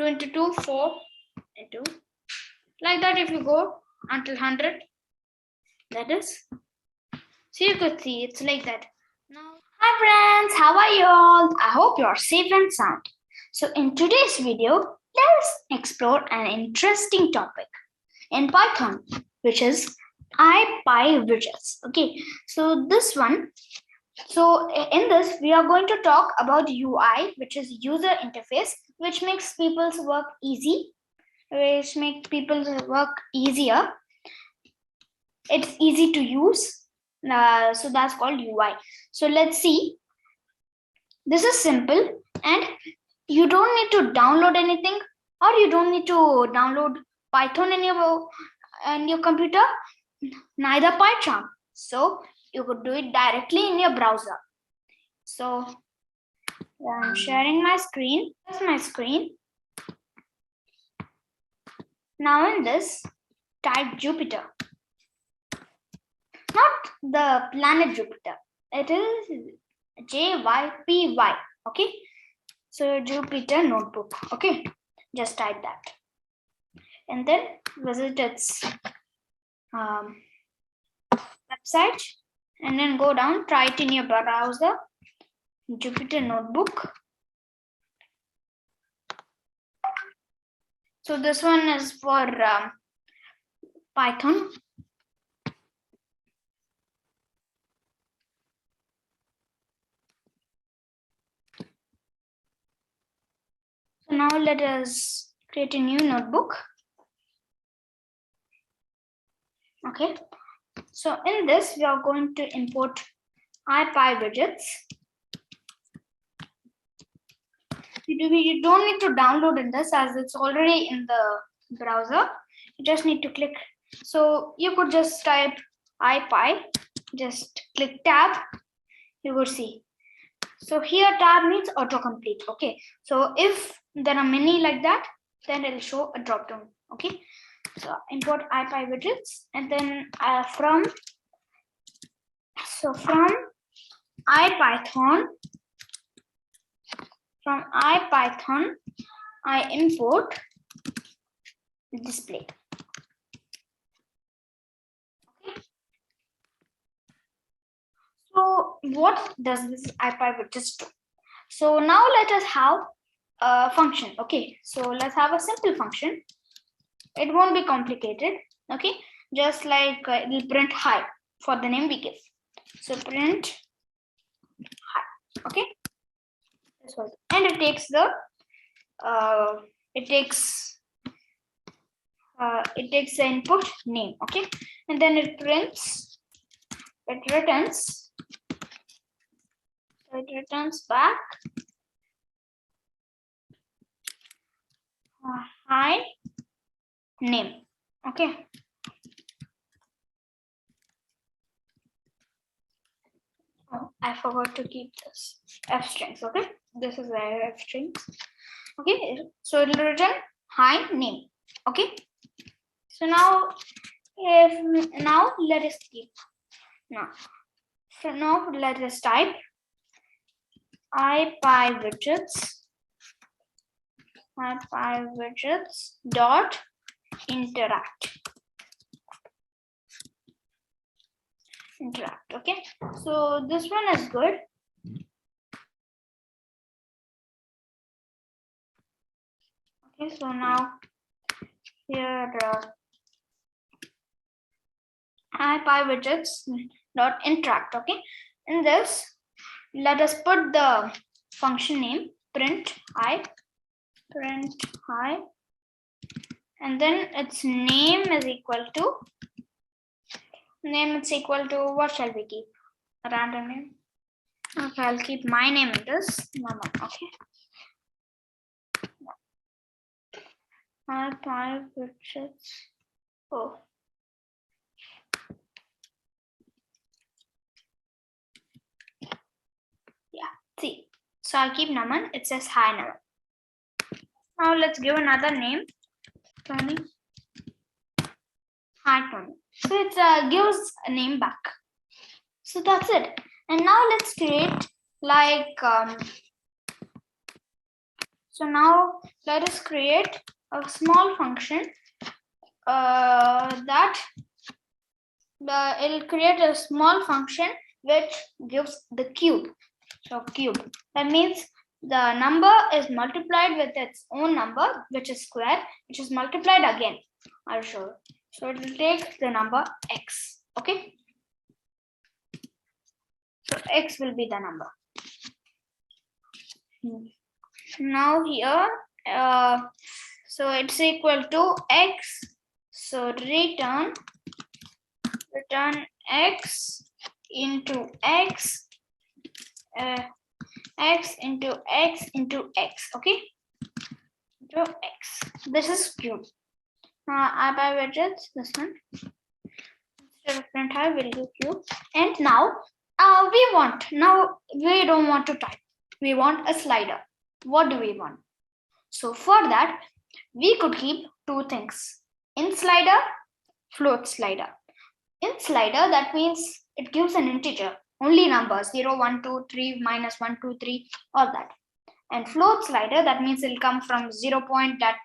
22, 4, and 2. Like that, if you go until 100, that is. So you could see it's like that. Now, hi friends, how are you all? I hope you are safe and sound. So in today's video, let's explore an interesting topic in Python, which is IPy widgets. Okay, so this one. So in this, we are going to talk about UI, which is user interface, which makes people's work easy, which makes people's work easier. It's easy to use. So that's called UI. So let's see. This is simple and you don't need to download anything, or you don't need to download Python in your computer, neither PyCharm. So you could do it directly in your browser. So I'm sharing my screen. That's my screen. Now in this, type Jupyter. Not the planet Jupiter. It is JYPY. Okay. So Jupyter notebook. Okay. Just type that. And then visit its website. And then go down. Try it in your browser. Jupyter notebook. So this one is for Python. So now let us create a new notebook. Okay. So in this, we are going to import IPy widgets. You don't need to download in this as it's already in the browser. You just need to click. So you could just type IPy, just click tab, you will see. So here tab means autocomplete. Okay. So if there are many like that, then it will show a drop down. Okay. So import IPy widgets, and then from IPython, I import display. Okay. So what does this IPy widgets do? So now let us have a function. Okay, so let's have a simple function. It won't be complicated. Okay, just like it will print hi for the name we give. So print hi. Okay, this was, and it takes the it takes the input name. Okay, and then it returns back hi name. Okay. Oh, I forgot to keep this f strings. Okay, this is the f strings. Okay, so it will return hi name. Okay, so now let us keep now let us type IPy widgets dot interact. Okay, so this one is good. Okay, so now here IPy widgets dot interact. Okay, in this, let us put the function name print hi, and then its name is equal to what shall we keep? A random name. Okay, I'll keep my name in this. Okay. IPy widgets. Oh. Yeah, see. So I'll keep Naman. It says hi Naman. Now let's give another name. Tony. Hi Tony. So it gives a name back. So that's it. And now let's create like So now let us create a small function it'll create a small function which gives the cube. So cube, that means the number is multiplied with its own number, which is square, which is multiplied again. I'll show you. So it will take the number x. Okay. So x will be the number. Now here, so it's equal to x. So return x into x, x into x into x. Okay, into x. This is cube. Now by widgets, this one. Instead of print high, we'll do cube. And now we don't want to type. We want a slider. What do we want? So for that, we could keep two things. In slider, float slider. In slider, that means it gives an integer, only numbers 0, 1, 2, 3, minus 1, 2, 3, all that. And float slider, that means it'll come from 0 point that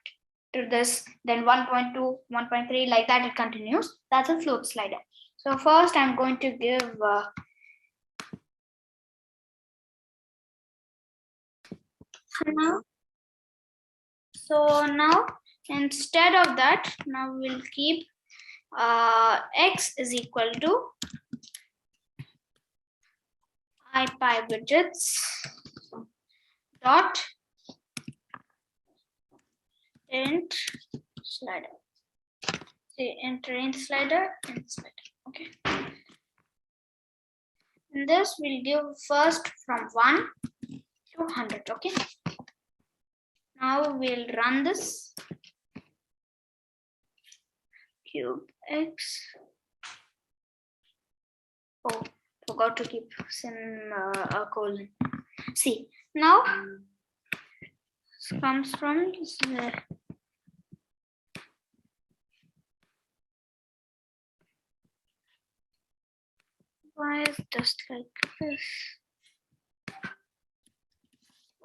to this, then 1.2, 1.3, like that it continues. That's a float slider. So first I'm going to give so now instead of that, now we'll keep x is equal to ipywidgets dot int slider. See, enter int slider, int slider. Okay. And this will give first from 1 to 100. Okay. Now we'll run this. Cube x. Oh, forgot to keep some colon. See, now this comes from why is just like this?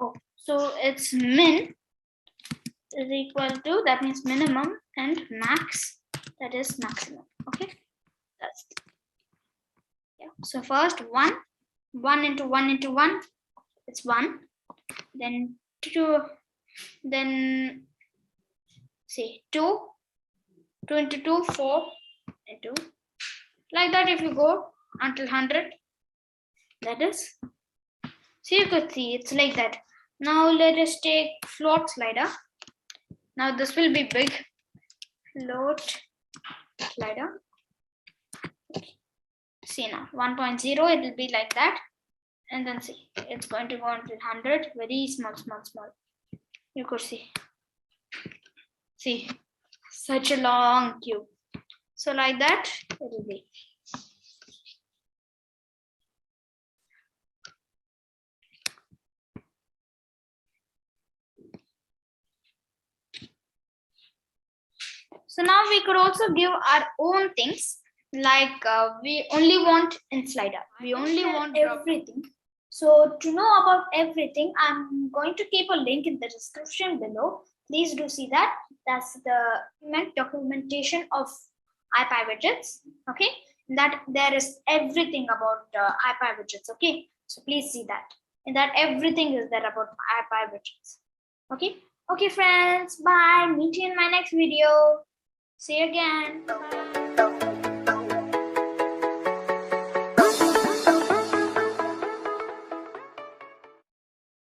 Oh, so it's min is equal to, that means minimum, and max, that is maximum. Okay, that's it. Yeah. So first 1 into 1 into 1, it's 1. Then 2, then see 2 into 2, 4 into, like that. If you go until 100, that is, so you could see it's like that. Now let us take float slider. Now this will be big. Float slider. See now 1.0, it will be like that. And then see, it's going to go until 100, very small. You could see. See, such a long cube. So like that, it will be. So now we could also give our own things, like we only want in slider. We only want everything. So to know about everything, I'm going to keep a link in the description below. Please do see that. That's the documentation of ipywidgets. Okay, that there is everything about ipywidgets. Okay, so please see that. And that everything is there about ipywidgets. Okay. Okay, friends. Bye. Meet you in my next video. See you again. Bye.